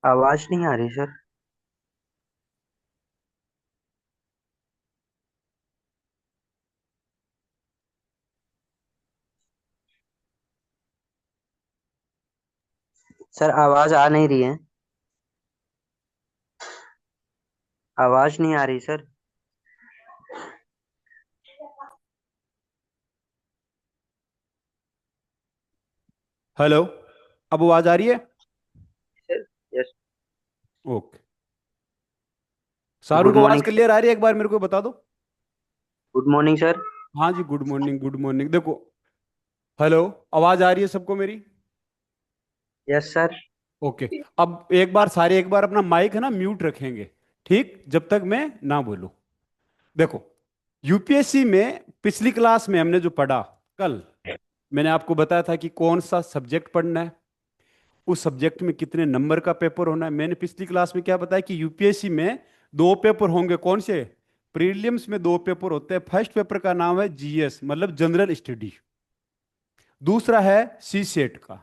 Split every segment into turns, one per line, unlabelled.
आवाज नहीं आ रही सर। सर आवाज आ नहीं रही है। आवाज नहीं आ रही सर।
हेलो। अब आवाज आ रही है?
Sir yes.
Okay. Shahrukh
good
को आवाज
मॉर्निंग सर।
क्लियर आ रही है? एक बार मेरे को बता दो।
Good morning sir.
हाँ जी, गुड मॉर्निंग, गुड मॉर्निंग। देखो, हेलो, आवाज आ रही है सबको मेरी?
Yes sir.
ओके। अब एक बार सारे एक बार अपना माइक है ना म्यूट रखेंगे, ठीक, जब तक मैं ना बोलूं। देखो, यूपीएससी में पिछली क्लास में हमने जो पढ़ा, कल मैंने आपको बताया था कि कौन सा सब्जेक्ट पढ़ना है, उस सब्जेक्ट में कितने नंबर का पेपर होना है। मैंने पिछली क्लास में क्या बताया कि यूपीएससी में दो पेपर होंगे। कौन से? प्रीलिम्स में दो पेपर होते हैं। फर्स्ट पेपर का नाम है जीएस, मतलब जनरल स्टडी। दूसरा है सी सेट का।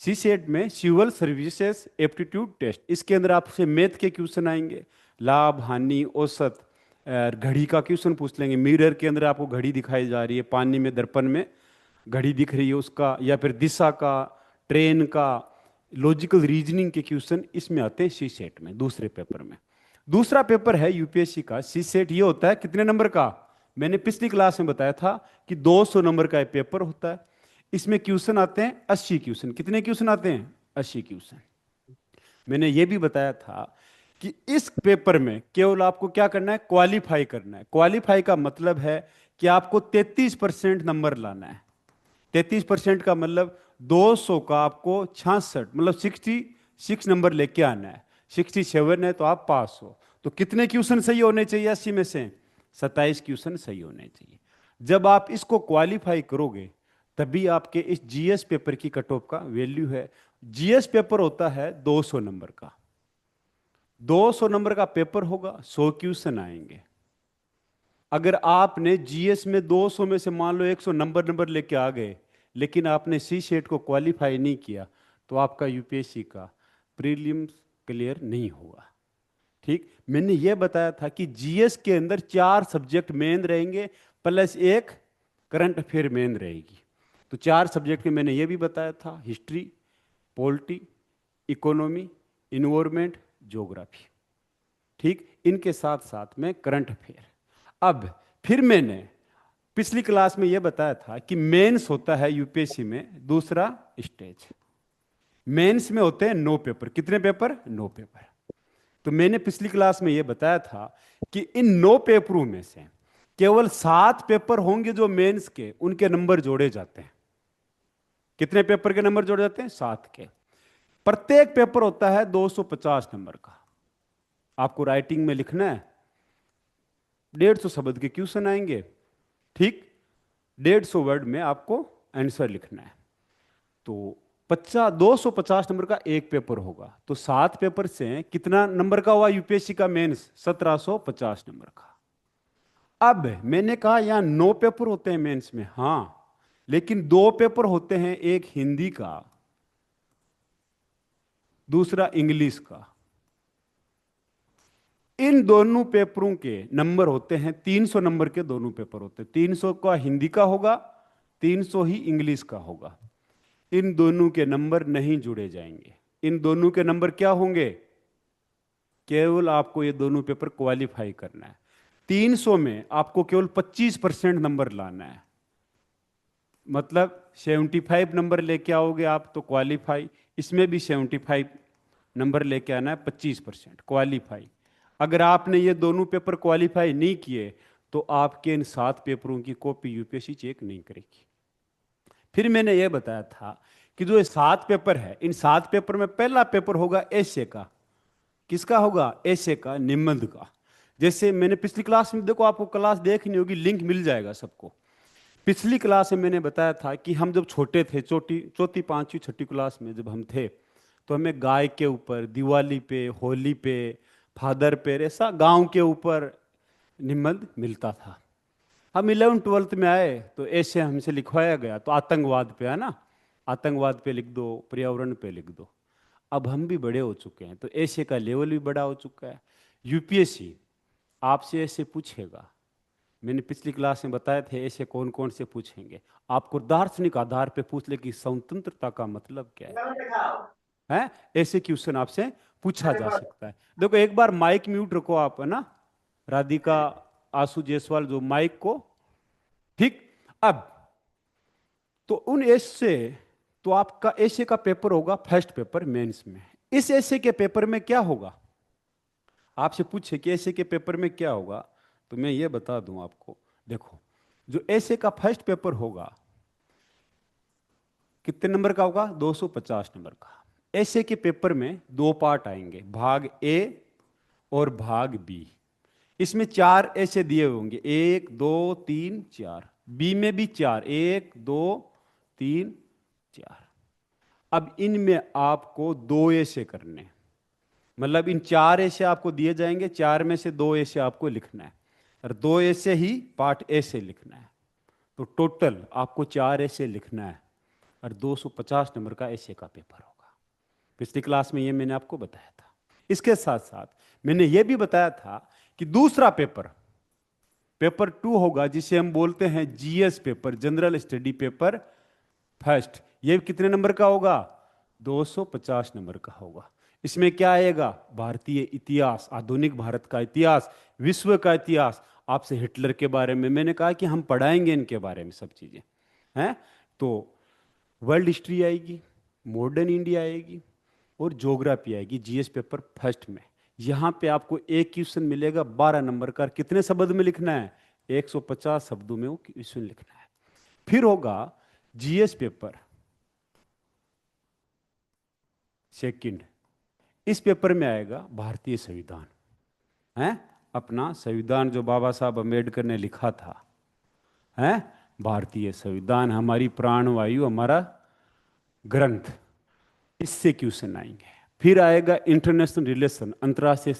सी सेट में सिविल सर्विसेज एप्टीट्यूड टेस्ट, इसके अंदर आपसे मैथ के क्वेश्चन आएंगे, लाभ हानि औसत, घड़ी का क्वेश्चन पूछ लेंगे। मिरर के अंदर आपको घड़ी दिखाई जा रही है, पानी में दर्पण में घड़ी दिख रही है उसका, या फिर दिशा का, ट्रेन का, लॉजिकल रीजनिंग के क्वेश्चन इसमें आते हैं सी सेट में, दूसरे पेपर में। दूसरा पेपर है यूपीएससी का सी सेट। ये होता है कितने नंबर का? मैंने पिछली क्लास में बताया था कि 200 नंबर का ये पेपर होता है। इसमें क्वेश्चन आते हैं 80 क्वेश्चन। कितने क्वेश्चन आते हैं? 80 क्वेश्चन। मैंने ये भी बताया था कि इस पेपर में केवल आपको क्या करना है? क्वालिफाई करना है। क्वालिफाई का मतलब है कि आपको 33% नंबर लाना है। 33% का मतलब 200 का आपको 66, मतलब 66 नंबर लेके आना है। 67 है तो आप पास हो। तो कितने क्वेश्चन सही होने चाहिए 80 में से? 27 क्वेश्चन सही होने चाहिए। जब आप इसको क्वालिफाई करोगे तभी आपके इस जीएस पेपर की कट ऑफ का वैल्यू है। जीएस पेपर होता है 200 नंबर का। 200 नंबर का पेपर होगा, 100 क्वेश्चन आएंगे। अगर आपने जीएस में 200 में से मान लो 100 नंबर नंबर लेके आ गए, लेकिन आपने सी सेट को क्वालिफाई नहीं किया, तो आपका यूपीएससी का प्रीलिम्स क्लियर नहीं होगा। ठीक, मैंने यह बताया था कि जीएस के अंदर 4 सब्जेक्ट मेन रहेंगे, प्लस एक करंट अफेयर मेन रहेगी। तो 4 सब्जेक्ट में मैंने यह भी बताया था, history, polity, economy, environment, geography. ठीक, इनके साथ साथ में करंट अफेयर। अब फिर मैंने पिछली क्लास में यह बताया था कि मेंस होता है यूपीएससी में दूसरा स्टेज। मेंस में होते हैं 9 पेपर। कितने पेपर? 9 पेपर। तो मैंने पिछली क्लास में यह बताया था कि इन 9 पेपरों में से केवल 7 पेपर होंगे जो मेंस के, उनके नंबर जोड़े जाते हैं। कितने पेपर के नंबर जोड़े जाते हैं? 7 के। प्रत्येक पेपर होता है 250 नंबर का। आपको राइटिंग में लिखना है, 150 शब्द के क्वेश्चन आएंगे। ठीक, 150 वर्ड में आपको आंसर लिखना है। तो 250 नंबर का एक पेपर होगा। तो 7 पेपर से कितना नंबर का हुआ यूपीएससी का मेंस? 1750 नंबर का। अब मैंने कहा यहां 9 पेपर होते हैं मेंस में, हां, लेकिन 2 पेपर होते हैं, एक हिंदी का, दूसरा इंग्लिश का। इन दोनों पेपरों के नंबर होते हैं 300 नंबर के। दोनों पेपर होते हैं 300 का हिंदी का होगा, 300 ही इंग्लिश का होगा। इन दोनों के नंबर नहीं जुड़े जाएंगे। इन दोनों के नंबर क्या होंगे? केवल आपको ये दोनों पेपर क्वालिफाई करना है। 300 में आपको केवल 25% नंबर लाना है। मतलब 75 नंबर लेके आओगे आप तो क्वालिफाई। इसमें भी 75 नंबर लेके आना है, 25% क्वालिफाई। अगर आपने ये दोनों पेपर क्वालिफाई नहीं किए तो आपके इन 7 पेपरों की कॉपी यूपीएससी चेक नहीं करेगी। फिर मैंने ये बताया था कि जो ये 7 पेपर है, इन 7 पेपर में पहला पेपर होगा ऐसे का। किसका होगा? ऐसे का, निबंध का। जैसे मैंने पिछली क्लास में, देखो आपको क्लास देखनी होगी, लिंक मिल जाएगा सबको। पिछली क्लास में मैंने बताया था कि हम जब छोटे थे, चौथी पांचवी छठी क्लास में जब हम थे, तो हमें गाय के ऊपर, दिवाली पे, होली पे, फादर पे, ऐसा गांव के ऊपर निबंध मिलता था। हम 11th-12th में आए तो ऐसे हमसे लिखवाया गया, तो आतंकवाद पे है ना, आतंकवाद पे लिख दो, पर्यावरण पे लिख दो। अब हम भी बड़े हो चुके हैं तो ऐसे का लेवल भी बड़ा हो चुका है। यूपीएससी आपसे ऐसे पूछेगा। मैंने पिछली क्लास में बताए थे ऐसे कौन कौन से पूछेंगे। आपको दार्शनिक आधार पे पूछ ले कि स्वतंत्रता का मतलब क्या है, ऐसे क्वेश्चन आपसे पूछा जा सकता है। देखो एक बार माइक म्यूट रखो आप, है ना, राधिका, आशु जायसवाल, जो माइक को, ठीक। अब तो उन ऐसे, तो आपका ऐसे का पेपर होगा फर्स्ट पेपर मेंस में। इस ऐसे के पेपर में क्या होगा? आपसे पूछे कि ऐसे के पेपर में क्या होगा, तो मैं ये बता दूं आपको। देखो, जो ऐसे का फर्स्ट पेपर होगा कितने नंबर का होगा? 250 नंबर का। ऐसे के पेपर में 2 पार्ट आएंगे, भाग ए और भाग बी। इसमें 4 ऐसे दिए होंगे, 1 2 3 4। बी में भी 4, 1 2 3 4। अब इनमें आपको 2 ऐसे करने हैं। मतलब इन 4 ऐसे आपको दिए जाएंगे, 4 में से 2 ऐसे आपको लिखना है, और 2 ऐसे ही पार्ट ऐसे लिखना है। तो टोटल आपको 4 ऐसे लिखना है और 250 नंबर का ऐसे का पेपर होगा। पिछली क्लास में ये मैंने आपको बताया था। इसके साथ साथ मैंने ये भी बताया था कि दूसरा पेपर, पेपर 2 होगा, जिसे हम बोलते हैं GS paper, general study paper first. ये कितने नंबर का होगा? 250 नंबर का होगा। इसमें क्या आएगा? भारतीय इतिहास, आधुनिक भारत का इतिहास, विश्व का इतिहास। आपसे हिटलर के बारे में मैंने कहा कि हम पढ़ाएंगे इनके बारे में सब चीजें, हैं। तो वर्ल्ड हिस्ट्री आएगी, मॉडर्न इंडिया आएगी और ज्योग्राफी आएगी जीएस पेपर फर्स्ट में। यहां पे आपको एक क्वेश्चन मिलेगा 12 नंबर का। कितने शब्द में लिखना है? 150 शब्दों में वो क्वेश्चन लिखना है। फिर होगा जीएस पेपर सेकंड। इस पेपर में आएगा भारतीय संविधान, है, अपना संविधान जो बाबा साहब अम्बेडकर ने लिखा था, है, भारतीय संविधान, हमारी प्राणवायु, हमारा ग्रंथ। इससे क्वेश्चन आएंगे। फिर आएगा इंटरनेशनल रिलेशन, अंतर्राष्ट्रीय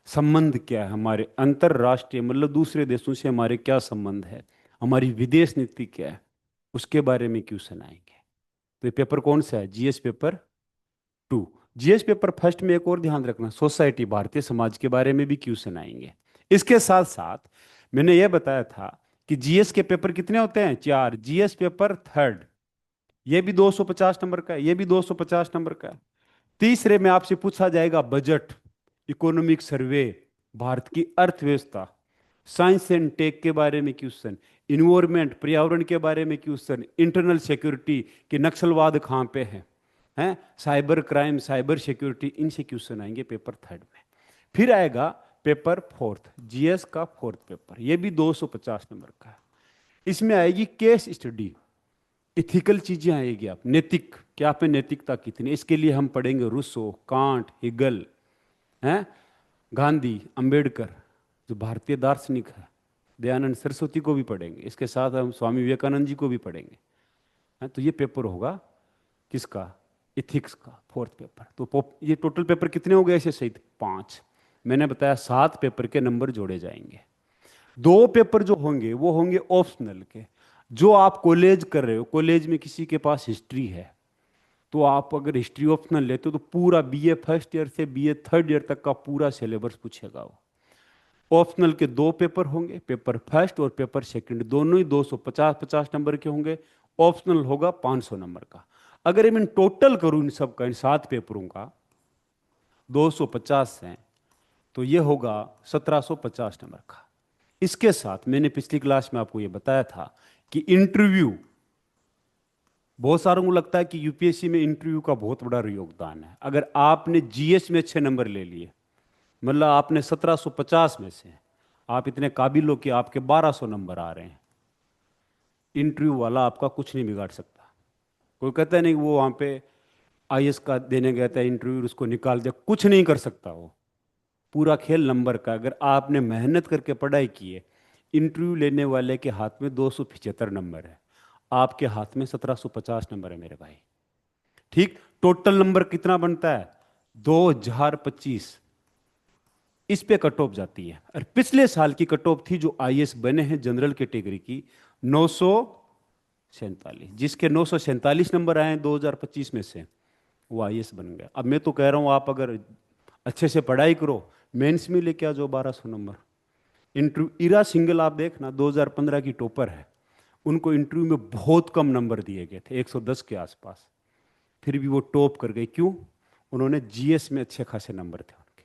संबंध क्या है हमारे, अंतरराष्ट्रीय मतलब दूसरे देशों से हमारे क्या संबंध है, हमारी विदेश नीति क्या है, उसके बारे में क्वेश्चन आएंगे। तो ये पेपर कौन सा है? GS paper 2। GS paper first में एक और ध्यान रखना, सोसाइटी, भारतीय समाज के बारे में भी क्वेश्चन आएंगे। इसके साथ साथ मैंने यह बताया था कि जीएस के पेपर कितने होते हैं? 4। जीएस पेपर थर्ड, ये भी 250 नंबर का है, ये भी 250 नंबर का है। तीसरे में आपसे पूछा जाएगा बजट, इकोनॉमिक सर्वे, भारत की अर्थव्यवस्था, साइंस एंड टेक के बारे में क्वेश्चन, इन्वायरमेंट, पर्यावरण के बारे में क्वेश्चन, इंटरनल सिक्योरिटी कि नक्सलवाद कहाँ पे है, हैं, साइबर क्राइम, साइबर सिक्योरिटी, इनसे क्वेश्चन आएंगे पेपर थर्ड में। फिर आएगा पेपर फोर्थ, जीएस का फोर्थ पेपर, ये भी 250 नंबर का है। इसमें आएगी केस स्टडी, इथिकल चीजें आएगी, आप नैतिक, क्या पे नैतिकता कितनी, इसके लिए हम पढ़ेंगे रूसो, कांट, हेगल, हैं, गांधी, अंबेडकर, जो भारतीय दार्शनिक है, दयानंद सरस्वती को भी पढ़ेंगे। इसके साथ हम स्वामी विवेकानंद जी को भी पढ़ेंगे, हैं। तो ये पेपर होगा किसका? इथिक्स का फोर्थ पेपर। तो ये टोटल पेपर कितने हो गए ऐसे सहित? 5। मैंने बताया 7 पेपर के नंबर जोड़े जाएंगे। 2 पेपर जो होंगे वो होंगे ऑप्शनल के। जो आप कॉलेज कर रहे हो, कॉलेज में किसी के पास हिस्ट्री है, तो आप अगर हिस्ट्री ऑप्शनल लेते हो तो पूरा बीए फर्स्ट ईयर से बीए थर्ड ईयर तक का पूरा सिलेबस पूछेगा वो। ऑप्शनल के 2 पेपर होंगे, पेपर फर्स्ट और पेपर सेकंड, दोनों ही 250-50 नंबर के होंगे। ऑप्शनल होगा 500 नंबर का। अगर मैं टोटल करूं इन सब का, इन 7 पेपरों का, 250 है, तो ये होगा 1750 नंबर का। इसके साथ मैंने पिछली क्लास में आपको ये बताया था कि इंटरव्यू, बहुत सारों को लगता है कि यूपीएससी में इंटरव्यू का बहुत बड़ा योगदान है। अगर आपने जीएस में अच्छे नंबर ले लिए, मतलब आपने 1750 में से आप इतने काबिल हो कि आपके 1200 नंबर आ रहे हैं, इंटरव्यू वाला आपका कुछ नहीं बिगाड़ सकता। कोई कहता नहीं वो वहां पे आईएएस का देने गया था इंटरव्यू, उसको निकाल दिया, कुछ नहीं कर सकता वो। पूरा खेल नंबर का। अगर आपने मेहनत करके पढ़ाई की है, इंटरव्यू लेने वाले के हाथ में 275 नंबर है, आपके हाथ में 1750 नंबर है मेरे भाई। ठीक, टोटल नंबर कितना बनता है? 2025। इस पे कट ऑफ जाती है। और पिछले साल की कट ऑफ थी जो आईएएस बने हैं जनरल कैटेगरी की, 947। जिसके 947 नंबर आए हैं 2025 में से, वो आईएएस बन गया। अब मैं तो कह रहा हूं आप अगर अच्छे से पढ़ाई करो, मेंस में लेके आ जाओ 1200 नंबर। इंटरव्यू, इरा सिंगल आप देखना 2015 की टॉपर है, उनको इंटरव्यू में बहुत कम नंबर दिए गए थे, 110 के आसपास, फिर भी वो टॉप कर गई। क्यों? उन्होंने जीएस में अच्छे खासे नंबर थे उनके।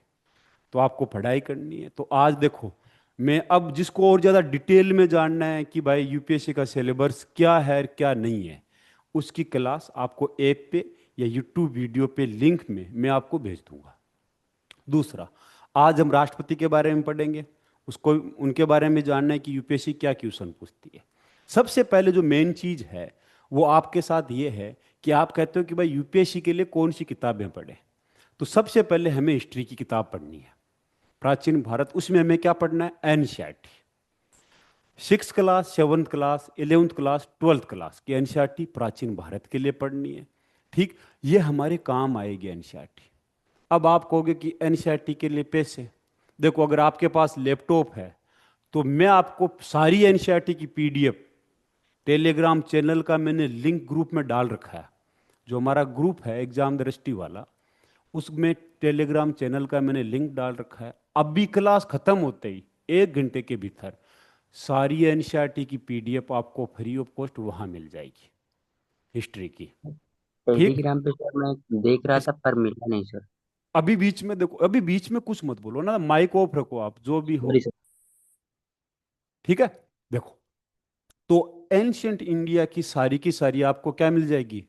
तो आपको पढ़ाई करनी है। तो आज देखो, मैं अब जिसको और ज़्यादा डिटेल में जानना है कि भाई यूपीएससी का सिलेबस क्या है क्या नहीं है, उसकी क्लास आपको ऐप पे या यूट्यूब वीडियो पे लिंक में मैं आपको भेज दूंगा। दूसरा, आज हम राष्ट्रपति के बारे में पढ़ेंगे, उसको उनके बारे में जानना है कि यूपीएससी क्या क्वेश्चन पूछती है। सबसे पहले जो मेन चीज है वो आपके साथ ये है कि आप कहते हो कि भाई यूपीएससी के लिए कौन सी किताबें पढ़ें। तो सबसे पहले हमें हिस्ट्री की किताब पढ़नी है, प्राचीन भारत। उसमें हमें क्या पढ़ना है? NCERT. 6 class, 7th class, 11th class, 12th class की एनसीईआरटी प्राचीन भारत के लिए पढ़नी है। ठीक, ये हमारे काम आएगी एनसीईआरटी। अब आप कहोगे कि एनसीईआरटी के लिए पैसे। देखो, अगर आपके पास लैपटॉप है तो मैं आपको सारी एनसीईआरटी की पीडीएफ टेलीग्राम चैनल का मैंने लिंक ग्रुप में डाल रखा है। जो हमारा ग्रुप है एग्जाम दृष्टि वाला, उसमें टेलीग्राम चैनल का मैंने लिंक डाल रखा है। अब भी क्लास खत्म होते ही 1 घंटे के भीतर सारी एनसीईआरटी की पीडीएफ आपको फ्री ऑफ कॉस्ट वहां मिल जाएगी, हिस्ट्री की। ठीक।
टेलीग्राम पे सर मैं देख रहा
इस
था पर मिला नहीं सर।
अभी बीच में देखो, अभी बीच में कुछ मत बोलो ना, माइक ऑफ रखो आप जो भी हो।
Sorry sir.
ठीक है। देखो, तो एंशियंट इंडिया की सारी आपको क्या मिल जाएगी?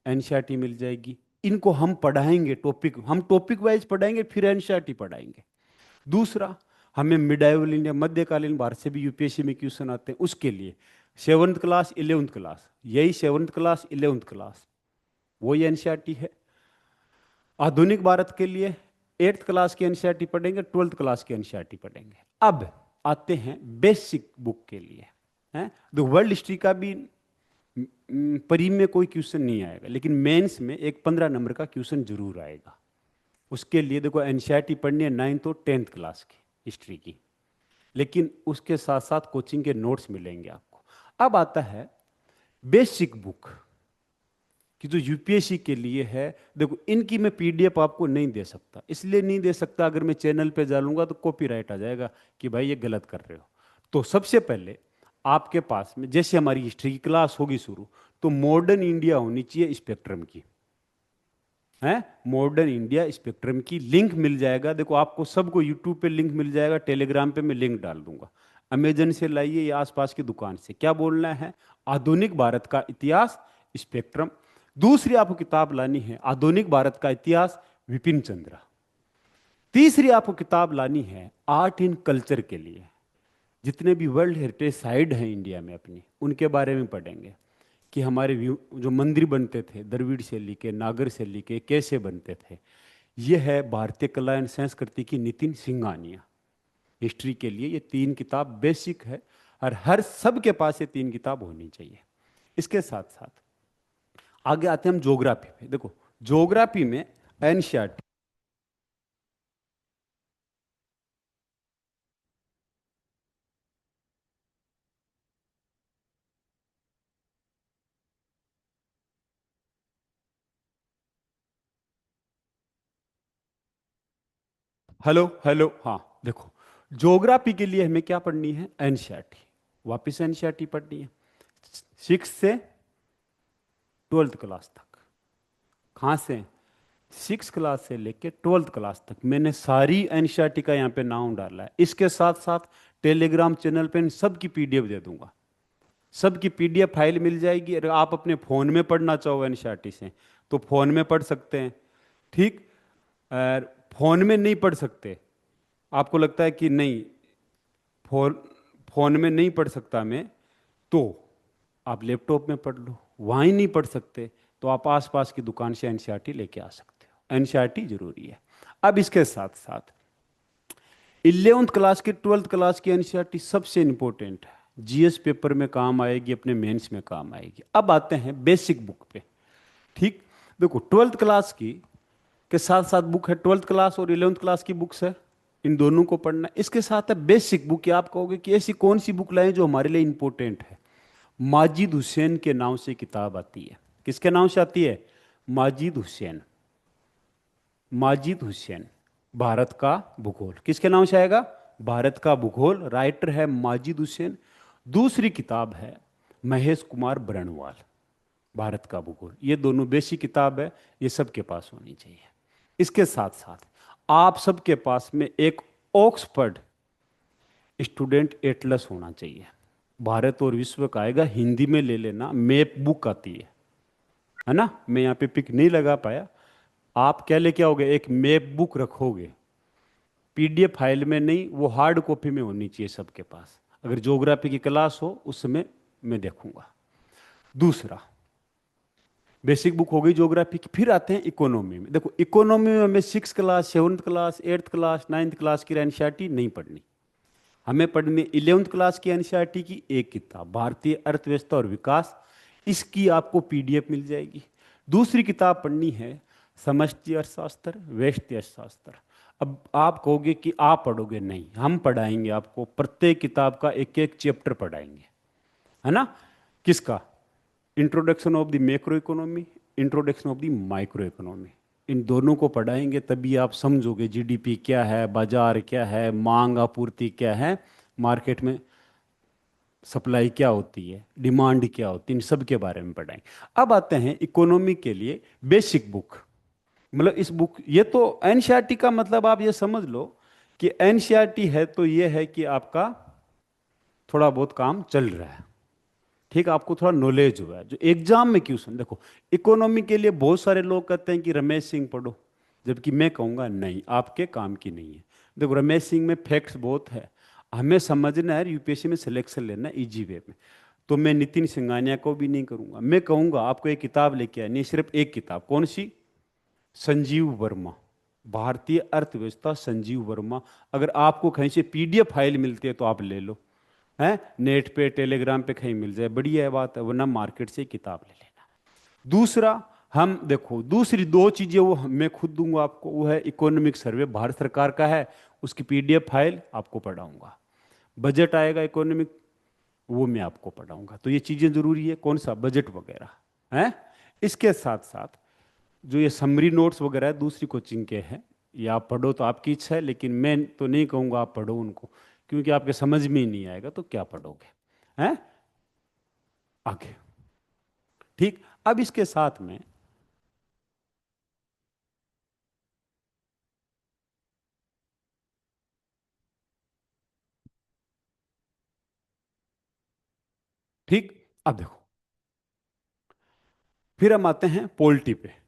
एनसीईआरटी मिल जाएगी। इनको हम पढ़ाएंगे, हम टॉपिक वाइज पढ़ाएंगे, फिर एनसीईआरटी पढ़ाएंगे। दूसरा, हमें मिडाइवल इंडिया, मध्यकालीन भारत से भी यूपीएससी में क्वेश्चन आते हैं, उसके लिए 7th क्लास, 11th क्लास, यही 7th क्लास, 11th क्लास वही एनसीईआरटी है। आधुनिक भारत के लिए 8th क्लास की एनसीईआरटी पढ़ेंगे, 12th क्लास की एनसीईआरटी पढ़ेंगे। अब आते हैं बेसिक बुक के लिए। हैं, तो वर्ल्ड हिस्ट्री का भी परी में कोई क्वेश्चन नहीं आएगा, लेकिन मेंस में एक 15 नंबर का क्वेश्चन जरूर आएगा। उसके लिए देखो, एनसीईआरटी पढ़नी है 9th और 10th क्लास की हिस्ट्री की, लेकिन उसके साथ साथ कोचिंग के नोट्स मिलेंगे आपको। अब आता है बेसिक बुक कि जो यूपीएससी के लिए है। देखो, इनकी मैं पीडीएफ आपको नहीं दे सकता, इसलिए नहीं दे सकता, अगर मैं चैनल पे डालूंगा तो कॉपीराइट आ जाएगा कि भाई ये गलत कर रहे हो। तो सबसे पहले आपके पास में, जैसे हमारी हिस्ट्री की क्लास होगी शुरू, तो मॉडर्न इंडिया होनी चाहिए स्पेक्ट्रम की, है, मॉडर्न इंडिया स्पेक्ट्रम की लिंक मिल जाएगा। देखो, आपको सबको यूट्यूब पे लिंक मिल जाएगा, टेलीग्राम पे मैं लिंक डाल दूंगा। अमेजन से लाइए या आसपास की दुकान से। क्या बोलना है? आधुनिक भारत का इतिहास स्पेक्ट्रम। दूसरी आपको किताब लानी है आधुनिक भारत का इतिहास, विपिन चंद्रा। तीसरी आपको किताब लानी है आर्ट इन कल्चर के लिए, जितने भी वर्ल्ड हेरिटेज साइट हैं इंडिया में अपनी, उनके बारे में पढ़ेंगे कि हमारे जो मंदिर बनते थे द्रविड़ शैली के, नागर शैली के, कैसे बनते थे। यह है भारतीय कला एवं संस्कृति की नितिन सिंघानिया। हिस्ट्री के लिए ये 3 किताब बेसिक है, और हर सब के पास ये 3 किताब होनी चाहिए। इसके साथ साथ आगे आते हैं हम ज्योग्राफी पे। देखो, ज्योग्राफी में एनसीईआरटी, हेलो हेलो, हाँ देखो, ज्योग्राफी के लिए हमें क्या पढ़नी है? एनसीईआरटी। वापिस एनसीईआरटी पढ़नी है 6th से 12th क्लास तक। कहाँ से? 6 क्लास से लेके 12th क्लास तक मैंने सारी एनसीईआरटी का यहाँ पे नाम डाला है। इसके साथ साथ टेलीग्राम चैनल पे इन सब की पीडीएफ दे दूंगा। सब की पीडीएफ फाइल मिल जाएगी। अगर आप अपने फ़ोन में पढ़ना चाहो एनसीईआरटी से तो फ़ोन में पढ़ सकते हैं। ठीक। और फ़ोन में नहीं पढ़ सकते, आपको लगता है कि नहीं फोन फोन में नहीं पढ़ सकता मैं, तो आप लैपटॉप में पढ़ लो। वहाँ ही नहीं पढ़ सकते तो आप आसपास की दुकान से एनसीईआरटी लेके आ सकते हो। एनसीईआरटी जरूरी है। अब इसके साथ साथ 11th क्लास की 12th क्लास की एनसीईआरटी सबसे इंपॉर्टेंट है। जीएस पेपर में काम आएगी, अपने मेंस में काम आएगी। अब आते हैं बेसिक बुक पे। ठीक। देखो 12th क्लास की के साथ साथ बुक है, 12th क्लास और 11th क्लास की बुक्स है, इन दोनों को पढ़ना है। इसके साथ है बेसिक बुक। आप कहोगे कि ऐसी कौन सी बुक लाएं जो हमारे लिए इंपॉर्टेंट है? माजिद हुसैन के नाम से किताब आती है। किसके नाम से आती है? माजिद हुसैन। माजिद हुसैन, भारत का भूगोल। किसके नाम से आएगा? भारत का भूगोल। राइटर है माजिद हुसैन। दूसरी किताब है महेश कुमार बरनवाल, भारत का भूगोल। ये दोनों बेसिक किताब है, ये सबके पास होनी चाहिए। इसके साथ साथ आप सबके पास में एक ऑक्सफर्ड स्टूडेंट एटलस होना चाहिए। भारत और विश्व का आएगा, हिंदी में ले लेना। मैप बुक आती है ना? मैं यहाँ पे पिक नहीं लगा पाया। आप क्या लेके आओगे? एक मैप बुक रखोगे, पीडीएफ फाइल में नहीं, वो हार्ड कॉपी में होनी चाहिए सबके पास। अगर ज्योग्राफी की क्लास हो उस समय मैं देखूंगा। दूसरा, बेसिक बुक हो गई ज्योग्राफी की। फिर आते हैं इकोनॉमी में। देखो इकोनॉमी में हमें 6 class, 7th class, 8th class, 9th class की एनसीईआरटी नहीं पढ़नी। हमें पढ़नी 11th क्लास की एनसीईआरटी की एक किताब, भारतीय अर्थव्यवस्था और विकास। इसकी आपको पीडीएफ मिल जाएगी। दूसरी किताब पढ़नी है समष्टि अर्थशास्त्र, व्यष्टि अर्थशास्त्र। अब आप कहोगे कि आप पढ़ोगे, नहीं, हम पढ़ाएंगे आपको। प्रत्येक किताब का एक एक चैप्टर पढ़ाएंगे, है ना? किसका? Introduction of the macro economy, introduction of the micro economy. इन दोनों को पढ़ाएंगे तभी आप समझोगे जीडीपी क्या है, बाजार क्या है, मांग आपूर्ति क्या है, मार्केट में सप्लाई क्या होती है, डिमांड क्या होती है, इन सब के बारे में पढ़ाएंगे। अब आते हैं इकोनॉमी के लिए बेसिक बुक। मतलब इस बुक, ये तो एनसीईआरटी का मतलब आप ये समझ लो कि एनसीईआरटी है तो ये है कि आपका थोड़ा बहुत काम चल रहा है। ठीक, आपको थोड़ा नॉलेज हुआ है जो एग्जाम में क्वेश्चन। देखो इकोनॉमी के लिए बहुत सारे लोग कहते हैं कि रमेश सिंह पढ़ो, जबकि मैं कहूंगा नहीं, आपके काम की नहीं है। देखो रमेश सिंह में फैक्ट्स बहुत है, हमें समझना है, यूपीएससी में सिलेक्शन लेना है इजी वे में। तो मैं नितिन सिंघानिया को भी नहीं करूंगा। मैं कहूंगा आपको एक किताब लेके आए, नहीं सिर्फ एक किताब। कौन सी? संजीव वर्मा, भारतीय अर्थव्यवस्था, संजीव वर्मा। अगर आपको कहीं से पीडीएफ फाइल मिलती है तो आप ले लो, है नेट पे टेलीग्राम पे कहीं मिल जाए, बढ़िया है बात है, वरना मार्केट से किताब ले लेना। दूसरा, हम देखो दूसरी दो चीजें वो मैं खुद दूंगा आपको, वो है इकोनॉमिक सर्वे, भारत सरकार का है, उसकी पीडीएफ फाइल आपको पढ़ाऊंगा। बजट आएगा इकोनॉमिक, वो मैं आपको पढ़ाऊंगा। तो ये चीजें जरूरी है। कौन सा? बजट वगैरह है। इसके साथ साथ जो ये समरी नोट्स वगैरह है, दूसरी कोचिंग के हैं, ये आप पढ़ो तो आपकी इच्छा है, लेकिन मैं तो नहीं कहूँगा आप पढ़ो उनको, क्योंकि आपके समझ में ही नहीं आएगा तो क्या पढ़ोगे, हैं? आगे। ठीक। अब इसके साथ में ठीक, अब देखो फिर हम आते हैं पॉलिटी पे।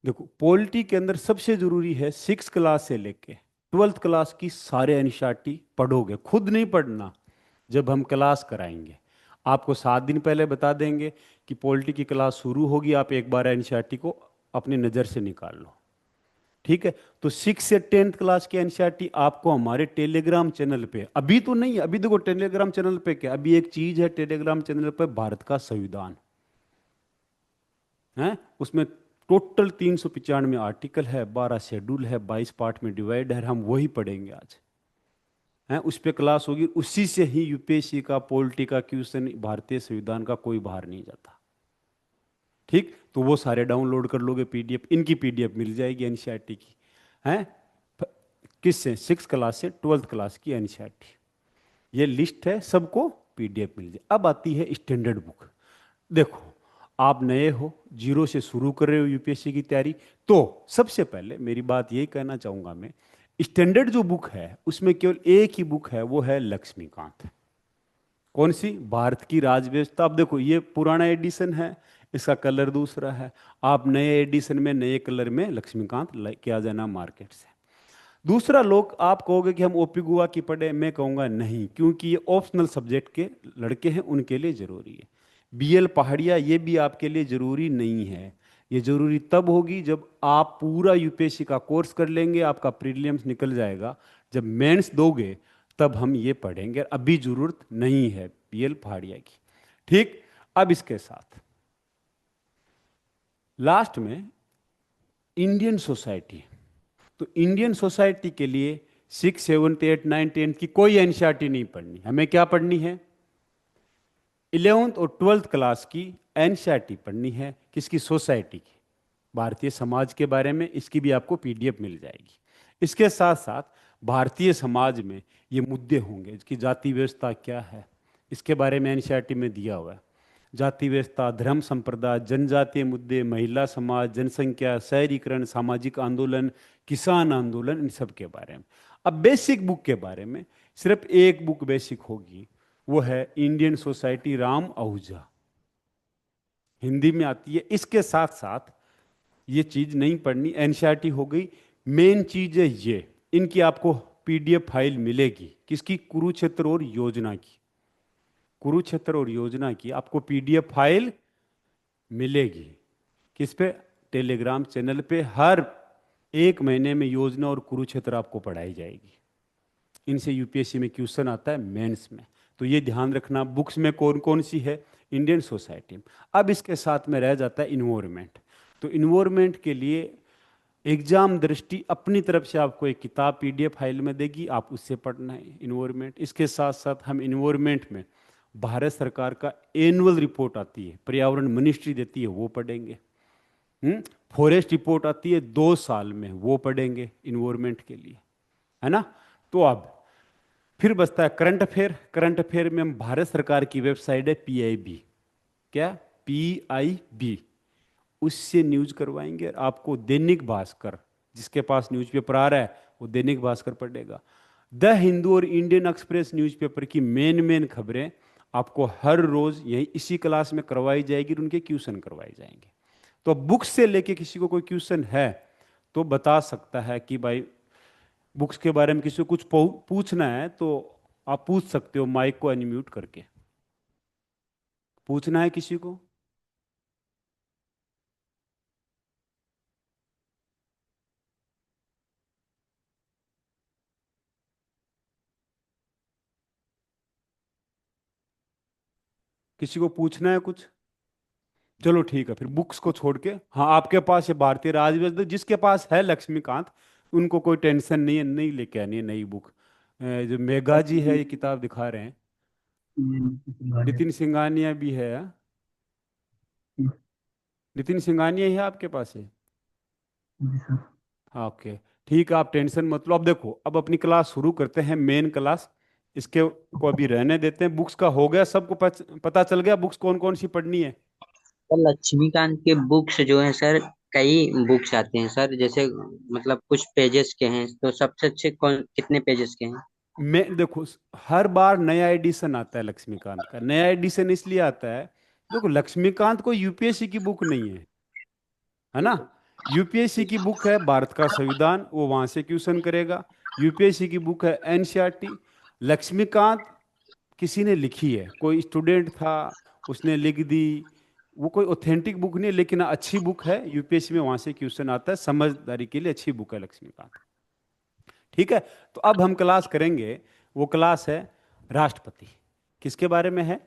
देखो पॉलिटी के अंदर सबसे जरूरी है 6 क्लास से लेके 12th क्लास की सारे एनसीईआरटी पढ़ोगे, खुद नहीं पढ़ना। जब हम क्लास कराएंगे आपको 7 दिन पहले बता देंगे कि पॉलिटी की क्लास शुरू होगी, आप एक बार एनसीईआरटी को अपनी नज़र से निकाल लो। ठीक है? तो 6 से 10th क्लास की एनसीईआरटी आपको हमारे टेलीग्राम चैनल पे, अभी तो नहीं, अभी देखो टेलीग्राम चैनल पे क्या, अभी एक चीज है टेलीग्राम चैनल पे, भारत का संविधान है। उसमें टोटल 395 आर्टिकल है, 12 शेड्यूल है, 22 पार्ट में डिवाइड है। हम वही पढ़ेंगे आज, है उस पे क्लास होगी। उसी से ही यूपीएससी का पॉलिटी का क्वेश्चन, भारतीय संविधान का कोई बाहर नहीं जाता। ठीक, तो वो सारे डाउनलोड कर लोगे पीडीएफ, इनकी पीडीएफ मिल जाएगी एनसीईआरटी की, है। किससे? 6 क्लास से 12th क्लास की एनसीईआरटी। ये लिस्ट है, सबको पीडीएफ मिल जाए। अब आती है स्टैंडर्ड बुक। देखो आप नए हो, जीरो से शुरू कर रहे हो यूपीएससी की तैयारी, तो सबसे पहले मेरी बात यही कहना चाहूंगा मैं, स्टैंडर्ड जो बुक है उसमें केवल एक ही बुक है, वो है लक्ष्मीकांत। कौन सी? भारत की राजव्यवस्था। अब देखो ये पुराना एडिशन है, इसका कलर दूसरा है। आप नए एडिशन में नए कलर में लक्ष्मीकांत लेके आ जाना मार्केट से। दूसरा, लोग आप कहोगे कि हम ओपी गुआ की पढ़े, मैं कहूँगा नहीं, क्योंकि ये ऑप्शनल सब्जेक्ट के लड़के हैं, उनके लिए जरूरी है। बीएल पहाड़िया ये भी आपके लिए जरूरी नहीं है। ये जरूरी तब होगी जब आप पूरा यूपीएससी का कोर्स कर लेंगे, आपका प्रीलिम्स निकल जाएगा, जब मेंस दोगे तब हम ये पढ़ेंगे। अभी जरूरत नहीं है बीएल पहाड़िया की। ठीक। अब इसके साथ लास्ट में इंडियन सोसाइटी। तो इंडियन सोसाइटी के लिए 6, 7, 8, 9, 10 की कोई एनसीईआरटी नहीं पढ़नी, हमें क्या पढ़नी है? 11th और 12th क्लास की एनसीईआरटी पढ़नी है। किसकी? सोसाइटी की, भारतीय समाज के बारे में। इसकी भी आपको पीडीएफ मिल जाएगी। इसके साथ साथ भारतीय समाज में ये मुद्दे होंगे कि जाति व्यवस्था क्या है, इसके बारे में एनसीईआरटी में दिया हुआ है। जाति व्यवस्था, धर्म संप्रदाय, जनजातीय मुद्दे, महिला समाज, जनसंख्या, शहरीकरण, सामाजिक आंदोलन, किसान आंदोलन, इन सब के बारे में। अब बेसिक बुक के बारे में सिर्फ एक बुक बेसिक होगी, वो है इंडियन सोसाइटी, राम आहूजा, हिंदी में आती है। इसके साथ साथ ये चीज नहीं पढ़नी, एनसीईआरटी हो गई। मेन चीज है ये, इनकी आपको पीडीएफ फाइल मिलेगी। किसकी? कुरुक्षेत्र और योजना की। कुरुक्षेत्र और योजना की आपको पीडीएफ फाइल मिलेगी। किस पे? टेलीग्राम चैनल पे। हर एक महीने में योजना और कुरुक्षेत्र आपको पढ़ाई जाएगी। इनसे यूपीएससी में क्वेश्चन आता है मेंस में, तो ये ध्यान रखना। बुक्स में कौन कौन सी है? Indian society. अब इसके साथ में रह जाता है इन्वायरमेंट। तो इन्वायरमेंट के लिए एग्जाम दृष्टि अपनी तरफ से आपको एक किताब पीडीएफ फाइल में देगी, आप उससे पढ़ना है इन्वायरमेंट। इसके साथ साथ हम इन्वायरमेंट में भारत सरकार का एनुअल रिपोर्ट आती है, पर्यावरण मिनिस्ट्री देती है, वो पढ़ेंगे। फॉरेस्ट रिपोर्ट आती है 2 साल में, वो पढ़ेंगे इन्वायरमेंट के लिए, है ना। तो अब फिर बचता है करंट अफेयर। करंट अफेयर में हम भारत सरकार की वेबसाइट है पीआईबी, क्या? पीआईबी, उससे न्यूज करवाएंगे। और आपको दैनिक भास्कर, जिसके पास न्यूज़पेपर आ रहा है वो दैनिक भास्कर पढ़ेगा। द हिंदू और इंडियन एक्सप्रेस न्यूज़पेपर की मेन मेन खबरें आपको हर रोज यही इसी क्लास में करवाई जाएगी और उनके क्वेश्चन करवाए जाएंगे। तो बुक्स से लेके किसी को कोई क्वेश्चन है तो बता सकता है कि भाई बुक्स के बारे में किसी को कुछ पूछना है, तो आप पूछ सकते हो माइक को अनम्यूट करके। पूछना है किसी को? किसी को पूछना है कुछ? चलो ठीक है, फिर बुक्स को छोड़ के, हाँ आपके पास ये भारतीय राजवंश, जिसके पास है लक्ष्मीकांत, उनको कोई टेंशन नहीं है, नहीं लेके आनी है नई बुक। जो मेघा जी है ये किताब दिखा रहे हैं, नितिन सिंघानिया भी है, हाँ? नितिन सिंघानिया ही है आपके पास है? हाँ ओके, ठीक है, आप टेंशन मत लो। अब देखो, अब अपनी क्लास शुरू करते हैं, मेन क्लास। इसके को अभी रहने देते हैं। बुक्स का हो गया सबको, पता चल गया बुक्स कौन कौन सी पढ़नी है?
सर लक्ष्मीकांत के बुक्स जो हैं सर, कई बुक्स आते हैं सर, जैसे मतलब कुछ पेजेस के हैं, तो सबसे अच्छे कौन, कितने पेजेस के हैं?
मैं देखो, हर बार नया एडिशन आता है लक्ष्मीकांत का। नया एडिशन इसलिए आता है, देखो लक्ष्मीकांत को यूपीएससी की बुक नहीं है, है ना। यूपीएससी की बुक है भारत का संविधान, वो वहां से क्वेश्चन करेगा। यूपीएससी की बुक है एनसीईआरटी। लक्ष्मीकांत किसी ने लिखी है, कोई स्टूडेंट था उसने लिख दी। वो कोई ऑथेंटिक बुक नहीं है, लेकिन अच्छी बुक है, यूपीएससी में वहां से क्वेश्चन आता है, समझदारी के लिए अच्छी बुक है लक्ष्मीकांत। ठीक है। तो अब हम क्लास करेंगे, वो क्लास है राष्ट्रपति। किसके बारे में है?